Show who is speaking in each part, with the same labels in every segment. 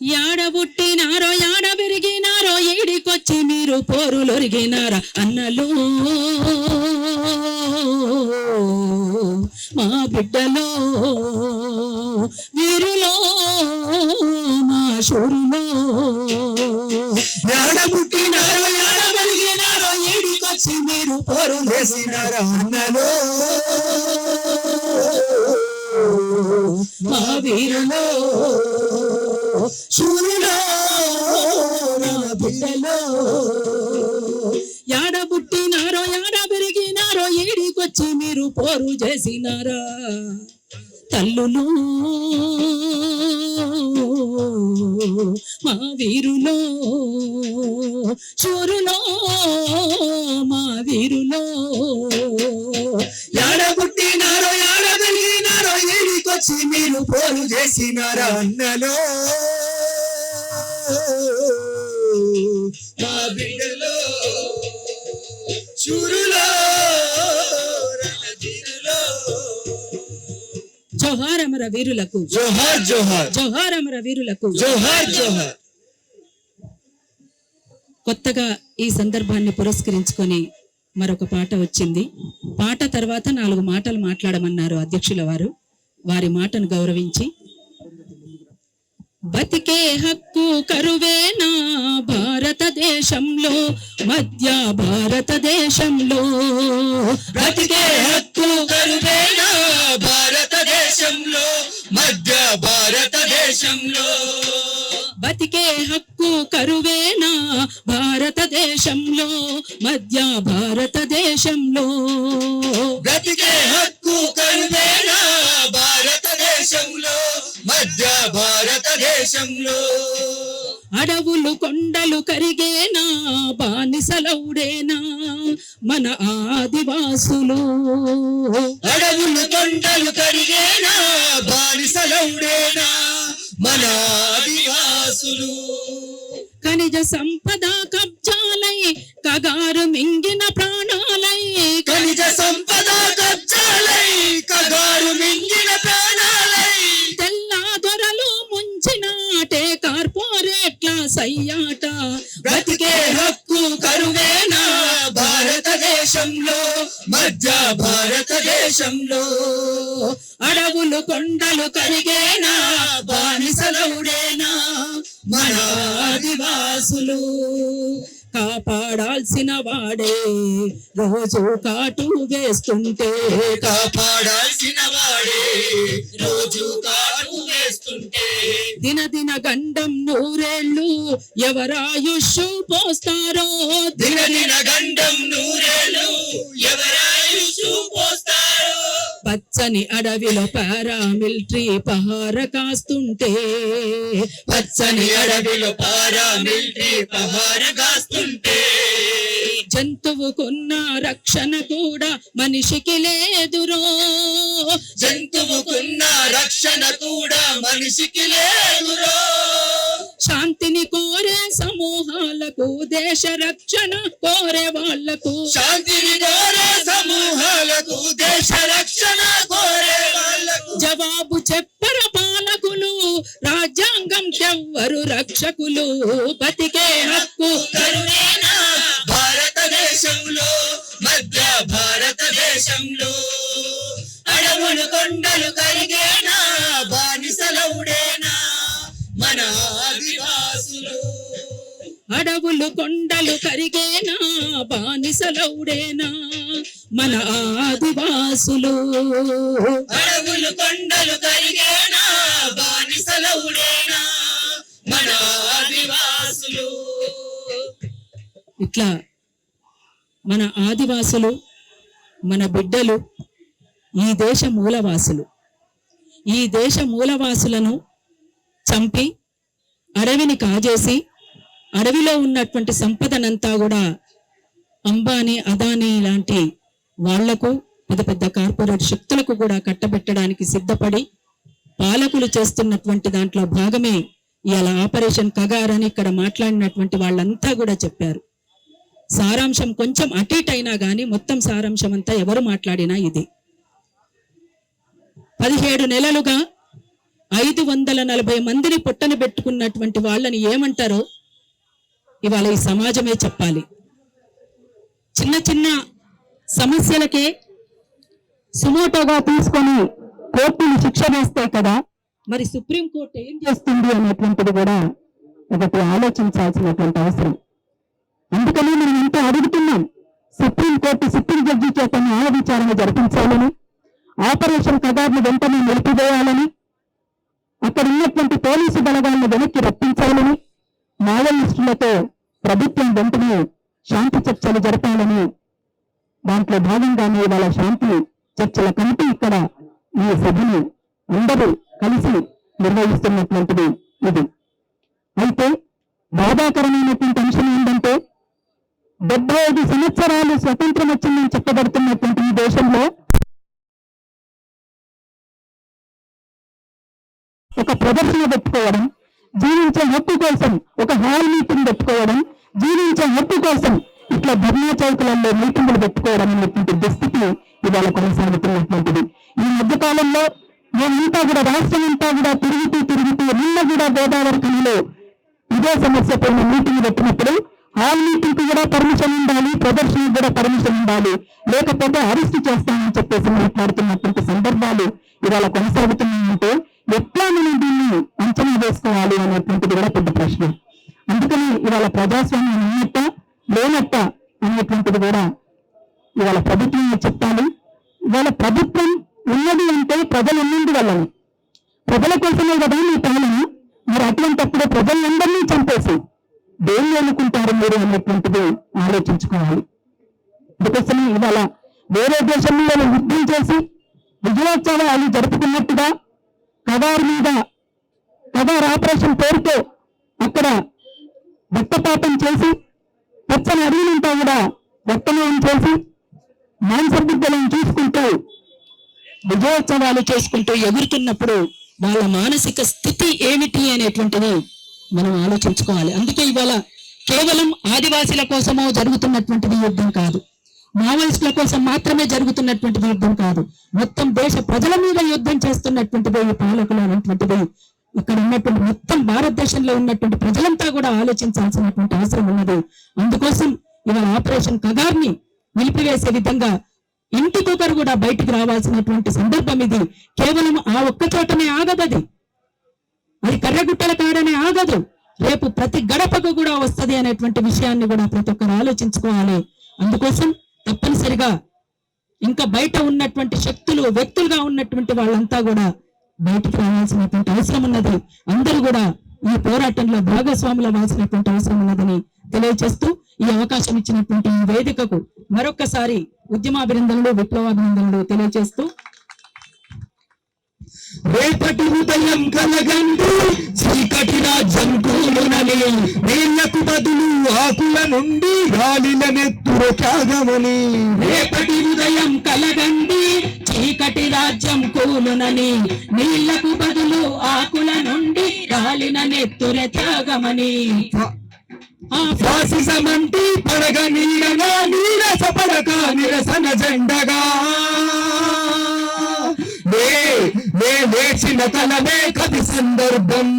Speaker 1: యాడ పుట్టినారో యాడ పెరిగినారో ఈడికొచ్చి మీరు పోరులొరిగినారా అన్నలు మా బిడ్డలో వీరులో మా శూరులో
Speaker 2: యాడ పుట్టినారో యాడ పెరిగినారో ఈడికొచ్చి మీరు పోరు చేసినారా అన్నలో
Speaker 1: మా వీరులో
Speaker 2: శూరులో నా బిడ్డలో
Speaker 1: యాడ పుట్టినారో యాడ పెరిగినారో ఈడికొచ్చి మీరు పోరు చేసినారా తల్లులు మా వీరులో శూరులో మా వీరులో
Speaker 2: యాడ పుట్టినారో యాడ పెరిగినారో ఈడికొచ్చి మీరు పోరు చేసినారా అన్నలో మా బిడ్డలో శూరులో రణధీరులో
Speaker 1: జోహార్ అమర వీరులకు
Speaker 2: జోహార్ జోహార్
Speaker 1: జోహార్ అమర వీరులకు
Speaker 2: జోహార్ జోహార్.
Speaker 1: కొత్తగా ఈ సందర్భాన్ని పురస్కరించుకొని మరొక పాట వచ్చింది. పాట తర్వాత 4 మాటలు మాట్లాడమన్నారు అధ్యక్షుల వారు. వారి మాటను గౌరవించి బతికే హక్కు కరువేనా భారతదేశంలో మధ్య భారతదేశంలో
Speaker 2: బ్రతికే హక్కు కరువేనా భారతదేశంలో మధ్య భారతదేశంలో
Speaker 1: బతికే హక్కు కరువేనా భారతదేశంలో మధ్య భారతదేశంలో
Speaker 2: బ్రతికే హక్కు కరువేనా భారతదేశంలో మధ్య భారతదేశంలో
Speaker 1: అడవులు కొండలు కరిగేనా బానిసలౌడేనా మన ఆదివాసులు
Speaker 2: అడవులు కొండలు కరిగేనా బానిసలౌడేనా మన ఆదివాసులు
Speaker 1: ఖనిజ సంపద కబ్జాలై కగారు మింగిన ప్రాణాలై
Speaker 2: ఖనిజ సంపద కబ్జాలై కగారు మింగిన ప్రాణాలై
Speaker 1: తెల్ల దొరలు ముంచినాటే కార్పొరేట్ల సయ్యాట
Speaker 2: బ్రతికే హక్కు కరువేనా భారతదేశంలో మధ్య భారతదేశంలో
Speaker 1: అడవులు కొండలు కరిగేనా
Speaker 2: బానిసలౌడేనా మన ఆదివాసులు
Speaker 1: కాపాడాల్సిన వాడే రోజు కాటు వేస్తుంటే
Speaker 2: కాపాడాల్సిన వాడే రోజు కాటు వేస్తుంటే
Speaker 1: దినదిన గండం నూరేళ్ళు ఎవరాయుష్ పోస్తారో
Speaker 2: దినదిన గండం నూరేళ్ళు ఎవరాయుషు పోస్తారో
Speaker 1: పచ్చని అడవిలో పారామిలిటరీ పహార కాస్తుంటే
Speaker 2: పచ్చని అడవిలో పారామిలిటరీ పహార కాస్తుంటే
Speaker 1: జంతువుకున్న రక్షణ కూడా మనిషికి లేదురో
Speaker 2: జంతువుకున్న రక్షణ కూడా మనిషికి లేదురో
Speaker 1: శాంతిని కోరే సమూహాలకు దేశ రక్షణ కోరే వాళ్లకు
Speaker 2: శాంతిని కోరే సమూహాలకు దేశ రక్షణ కోరే వాళ్లకు
Speaker 1: జవాబు చెప్పర పాలకులు రాజ్యాంగం ఎవ్వరు రక్షకులు బతికే హక్కు
Speaker 2: కరువేనా భారతదేశంలో మధ్య భారతదేశంలో అడవులు కొండలు కరిగేనా బానిసలౌడేనా మన ఆదివాసులు
Speaker 1: అడవులు కొండలు కరిగేనా బానిసలౌడేనా మన ఆదివాసులు
Speaker 2: అడవులు కొండలు కరిగేనా బానిసలౌడేనా మన ఆదివాసులు
Speaker 1: ఇట్లా మన ఆదివాసులు మన బిడ్డలు ఈ దేశ మూలవాసులు. ఈ దేశ మూలవాసులను చంపి అడవిని కాజేసి అడవిలో ఉన్నటువంటి సంపదనంతా కూడా అంబానీ అదానీ లాంటి వాళ్లకు పెద్ద పెద్ద కార్పొరేట్ శక్తులకు కూడా కట్టబెట్టడానికి సిద్ధపడి పాలకులు చేస్తున్నటువంటి దాంట్లో భాగమే ఇవాళ ఆపరేషన్ కగార్ అని ఇక్కడ మాట్లాడినటువంటి వాళ్ళంతా కూడా చెప్పారు. సారాంశం కొంచెం అటు ఇటు అయినా కానీ మొత్తం సారాంశం అంతా ఎవరు మాట్లాడినా ఇది. 17 నెలలుగా 540 మందిని పొట్టన పెట్టుకున్నటువంటి వాళ్ళని ఏమంటారో ఇవాళ ఈ సమాజమే చెప్పాలి. చిన్న చిన్న సమస్యలకే సుమోటోగా తీసుకొని కోర్టులు శిక్ష వేస్తాయి కదా, మరి సుప్రీంకోర్టు ఏం చేస్తుంది అనేటువంటిది కూడా ఒకటి ఆలోచించాల్సినటువంటి అవసరం. అందుకని మనం ఎంతో అడుగుతున్నాం, సుప్రీంకోర్టు సిట్టింగ్ జడ్జి చేత న్యాయ విచారణ జరిపించాలని, ఆపరేషన్ కగార్ను వెంటనే నిలిపివేయాలని, అక్కడ ఉన్నటువంటి పోలీసు బలగాలను వెనక్కి రప్పించాలని, మావోయిస్టులతో ప్రభుత్వం వెంటనే శాంతి చర్చలు జరపాలని, దాంట్లో భాగంగానే ఇవాళ శాంతి చర్చల కమిటీ ఇక్కడ ఈ సభను అందరూ కలిసి నిర్వహిస్తున్నటువంటిది ఇది. అయితే బాధాకరమైనటువంటి అంశం ఏంటంటే 75 సంవత్సరాలు స్వతంత్రం వచ్చిందని చెప్పబడుతున్నటువంటి ఈ దేశంలో ఒక ప్రదర్శన పెట్టుకోవడం, జీవించే హక్కు కోసం ఒక హాల్ మీటింగ్ పెట్టుకోవడం, జీవించే హక్కు కోసం ఇట్లా ధర్నా చౌకులలో మీటింగులు పెట్టుకోవడం అనేటువంటి దుస్థితి ఇవాళ కొనసాగుతున్నటువంటిది. ఈ మధ్య కాలంలో మేమంతా కూడా రాష్ట్రం అంతా కూడా తిరుగుతూ నిన్న కూడా గోదావరి కనిలో ఇదే సమస్యపై మీటింగ్ పెట్టినప్పుడు హాల్ మీటింగ్ కి కూడా పర్మిషన్ ఉండాలి, ప్రదర్శనకు కూడా పర్మిషన్ ఉండాలి, లేకపోతే అరెస్ట్ చేస్తామని చెప్పేసి మాట్లాడుతున్నటువంటి సందర్భాలు ఇవాళ కొనసాగుతున్నాయంటే ఎట్లా మనం దీన్ని అంచనా వేసుకోవాలి అనేటువంటిది కూడా పెద్ద ప్రశ్న. అందుకని ఇవాళ ప్రజాస్వామ్యం ఉన్నట్ట లేనట్ట అనేటువంటిది కూడా ఇవాళ ప్రభుత్వం చెప్పాలి. ఇవాళ ప్రభుత్వం ఉన్నది అంటే ప్రజలు ఉన్నందు వల్లని, ప్రజల కోసమే కదా మీ పాలన. మరి అటువంటిప్పుడు ప్రజలందరినీ చంపేసి దేన్ని ఎన్నుకుంటారు మీరు అనేటువంటిది ఆలోచించుకోవాలి. అందుకోసమే ఇవాళ వేరే దేశంలో యుద్ధం చేసి విజయోత్సవాలు జరుపుకున్నట్టుగా కగార్ మీద కగార్ ఆపరేషన్ పేరుతో అక్కడ రక్తపాతం చేసి పచ్చని అడవులంతా కూడా రక్తమయం చేసి మాంసబుద్ధలను చూసుకుంటూ విజయోత్సవాలు చేసుకుంటూ ఎగురుతున్నప్పుడు వాళ్ళ మానసిక స్థితి ఏమిటి అనేటువంటిది మనం ఆలోచించుకోవాలి. అందుకే ఇవాళ కేవలం ఆదివాసీల కోసమో జరుగుతున్నటువంటిది యుద్ధం కాదు, మావోయిస్టుల కోసం మాత్రమే జరుగుతున్నటువంటిది యుద్ధం కాదు, మొత్తం దేశ ప్రజల మీద యుద్ధం చేస్తున్నటువంటిది ఈ పాలకులు అనేటువంటిది ఇక్కడ ఉన్నటువంటి మొత్తం భారతదేశంలో ఉన్నటువంటి ప్రజలంతా కూడా ఆలోచించాల్సినటువంటి అవసరం ఉన్నది. అందుకోసం ఇవాళ ఆపరేషన్ కగార్ని నిలిపివేసే విధంగా ఇంటికొకరు కూడా బయటికి రావాల్సినటువంటి సందర్భం ఇది. కేవలం ఆ ఒక్క చోటనే ఆగదది, అది కర్రగుట్టల కాడనే ఆగదు, రేపు ప్రతి గడపకు కూడా వస్తది అనేటువంటి విషయాన్ని కూడా ప్రతి ఒక్కరు ఆలోచించుకోవాలి. అందుకోసం తప్పనిసరిగా ఇంకా బయట ఉన్నటువంటి శక్తులు వ్యక్తులుగా ఉన్నటువంటి వాళ్ళంతా కూడా బయటికి రావాల్సినటువంటి అవసరం ఉన్నది. అందరూ కూడా ఈ పోరాటంలో భాగస్వాములు అవ్వాల్సినటువంటి అవసరం ఉన్నదని తెలియజేస్తూ ఈ అవకాశం ఇచ్చినటువంటి ఈ వేదికకు మరొక్కసారి ఉద్యమాభినందనలు, విప్లవాభినందనలు తెలియజేస్తూ
Speaker 2: రేపటి ఉదయం కలగండి చీకటి రాజ్యం కూలునని, నీళ్లకు బదులు ఆకుల నుండి గాలిల నెత్తురు త్యాగమని.
Speaker 1: రేపటి ఉదయం కలగండి చీకటి రాజ్యం కూలునని, నీళ్లకు బదులు ఆకుల నుండి గాలిన నెత్తుర త్యాగమని.
Speaker 2: ఫాసిజమంటి పడగ నీడగా నీరస పడక నిరసన జెండగా లేచిన కలమే కది సందర్భం,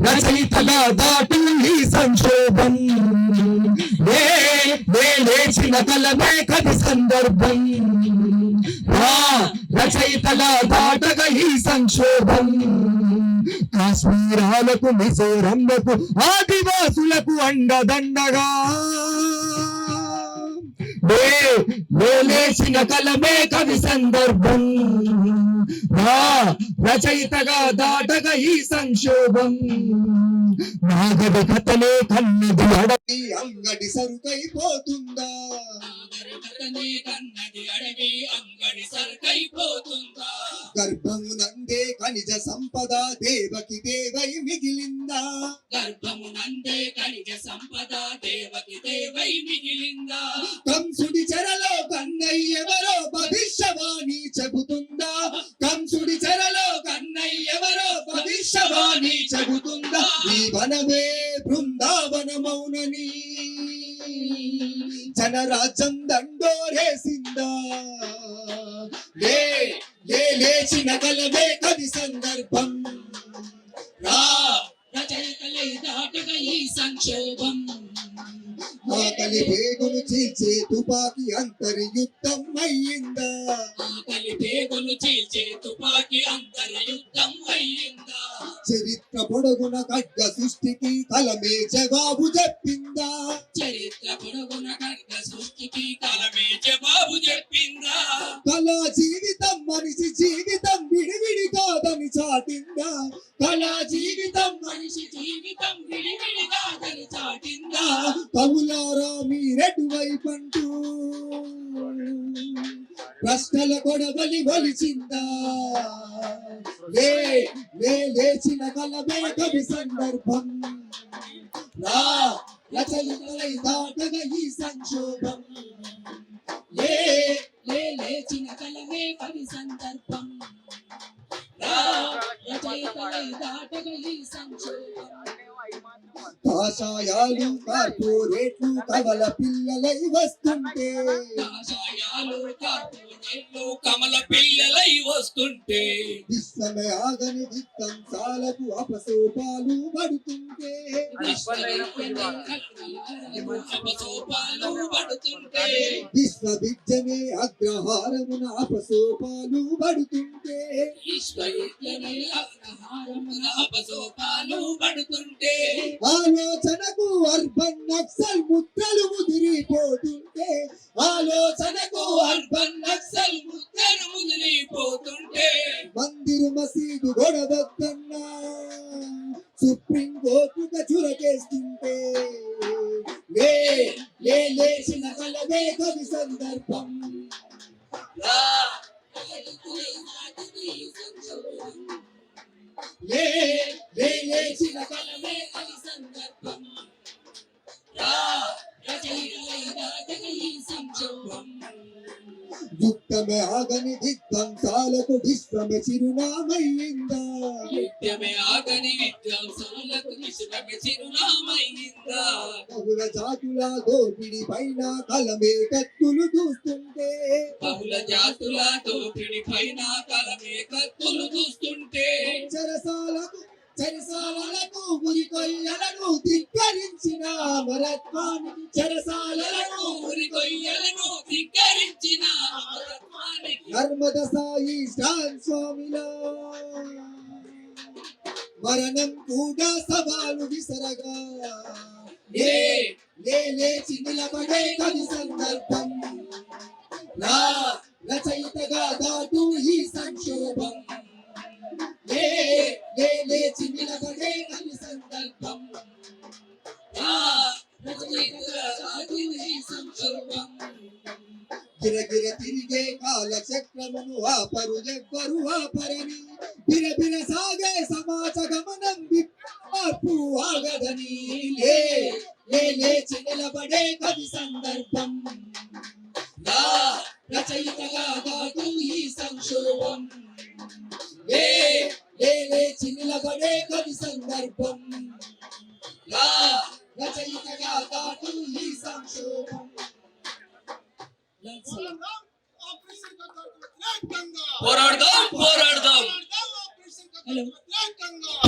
Speaker 2: రచయితల దాటు ఈ సంక్షోభం. లేచిన కలమే కది సందర్భం, రచయితల దాటగా ఈ సంక్షోభం. కాశ్మీరాలకు మిజోరంలకు ఆదివాసులకు అండదండగా లేచిన కలమే కవి సందర్భం, రచయితగా దాటగా ఈ సంక్షోభం. నాగడి కథలే కన్నది అడవి అంగడి సరుకైపోతుందా, కన్నది అడవి అంగడి సరుకైపోతుందా. గర్భమునందే ఖనిజ సంపద దేవకి దేవై మిగిలిందా, గర్భమునందే ఖనిజ సంపద దేవకి దేవై మిగిలిందా. కంసుడి చెరలో కన్నయ్యెవరో భవిష్యవాణి చెబుతుందా, కంసుడి చెరలో కన్నయ్యెవరో భవిష్యవాణి చెబుతుందా. ఈ వనమే బృందావనమౌనని జనరాజ్యం దండోరేసిందా. లేచిన కలవే కవి సందర్భం రా
Speaker 1: రచయితలై దాటగా ఈ సంక్షోభం
Speaker 2: ఆకలి పేగులు చీల్చే తుపాకీ అంతర్యుద్ధం అయ్యిందా
Speaker 1: ఆకలి పేగులు చీల్చే తుపాకీ అంతర్యుద్ధం అయ్యిందా
Speaker 2: చరిత్ర పొడుగున ఖడ్గ సృష్టికి కలమే జవాబు చెప్పిందా
Speaker 1: చరిత్ర పొడుగున ఖడ్గ సృష్టికి కలమే జవాబు చెప్పిందా
Speaker 2: కళా జీవితం మనిషి జీవితం విడివిడి కాదని చాటిందా కళా జీవితం
Speaker 1: మనిషి జీవితం విడివిడి కాదని చాటిందా
Speaker 2: కవులారా మీరెటువైపంటూ ప్రశ్నల కొడవలి వలిచిందా లేచిన కలమే కవి సందర్భం రా రచయితలై దాటగా ఈ సంక్షోభం
Speaker 1: లేచిన కలమే కవి సందర్భం రా రచయితలై దాటగా ఈ సంక్షోభం
Speaker 2: కాషాయాలు కార్పొరేట్లు కవల పిల్లలై వస్తుంటే
Speaker 1: కాషాయాలు కార్పొరేట్లు కమల పిల్లలై వస్తుంటే
Speaker 2: విశ్వమే ఆగని విధ్వంసాలకు అపసోపాలు పడుతుంటే
Speaker 1: అపసోపాలు పడుతుంటే
Speaker 2: విశ్వవిద్యమే అగ్రహారమున అపసోపాలు పడుతుంటే
Speaker 1: విశ్వవిద్యమే అగ్రహారమున అపసోపాలు పడుతుంటే
Speaker 2: ఆలోచనకు అర్బన్ నక్సల్ ముద్రలు ముదిరిపోతుంటే
Speaker 1: ఆలోచనకు అర్బన్ నక్సల్ ముద్రలు ముదిరిపోతుంటే
Speaker 2: మందిరు మసీదు గొడవద్దన్నా సుప్రీం కోర్టుగా చురకేస్తుంటే లేచిన కలవే కవి సందర్భం
Speaker 1: రా
Speaker 2: లేచిన
Speaker 1: కలమే కవి సందర్భం రా రచయితలై దాటగా ఈ సంక్షోభం
Speaker 2: యుద్ధమే ఆగని విధ్వంసాలకు విశ్వమే చిరునామయ్యిందా
Speaker 1: యుద్ధమే ఆగని విధ్వంసాలకు విశ్వమే చిరునామయ్యిందా
Speaker 2: బహుళ జాతుల దోపిడి పైన కలమే కత్తులు చూస్తుంటే
Speaker 1: బహుళ జాతుల దోపిడి పైన కలమే కత్తులు చూస్తుంటే
Speaker 2: చెరసాలకు ఉరికొయ్యలను ధిక్కరించిన అమరత్వానికి
Speaker 1: చెరసాలను ఉరికొయ్యలను ధిక్కరించిన అమరత్వానికి
Speaker 2: నర్మద సాయి శ్రాన్ స్వామిలా మరణం కూడా సవాలు విసరగా లేచి నిలబడే కవి సందర్భం రా రచయితగా దాటు ఈ సంక్షోభం లేచి నిలబడే కవి సందర్భం
Speaker 1: రా రచయితగా దాటు ఈ సంక్షోభం
Speaker 2: గిరగిర తిరిగే కాల చక్రమును ఆపరు ఎవ్వరు ఆపరని బిరబిర సాగే సమాజ గమనం మార్పు ఆగదని లేచి నిలబడే కవి సందర్భం
Speaker 1: రా రచయితగా దాటు ఈ సంక్షోభం
Speaker 2: లేచి నిలబడే కవి సందర్భం
Speaker 1: రా
Speaker 2: రచయితగా దాటు ఈ సంక్షోభం
Speaker 1: పోరాడదాం పోరాడదాం
Speaker 2: హలో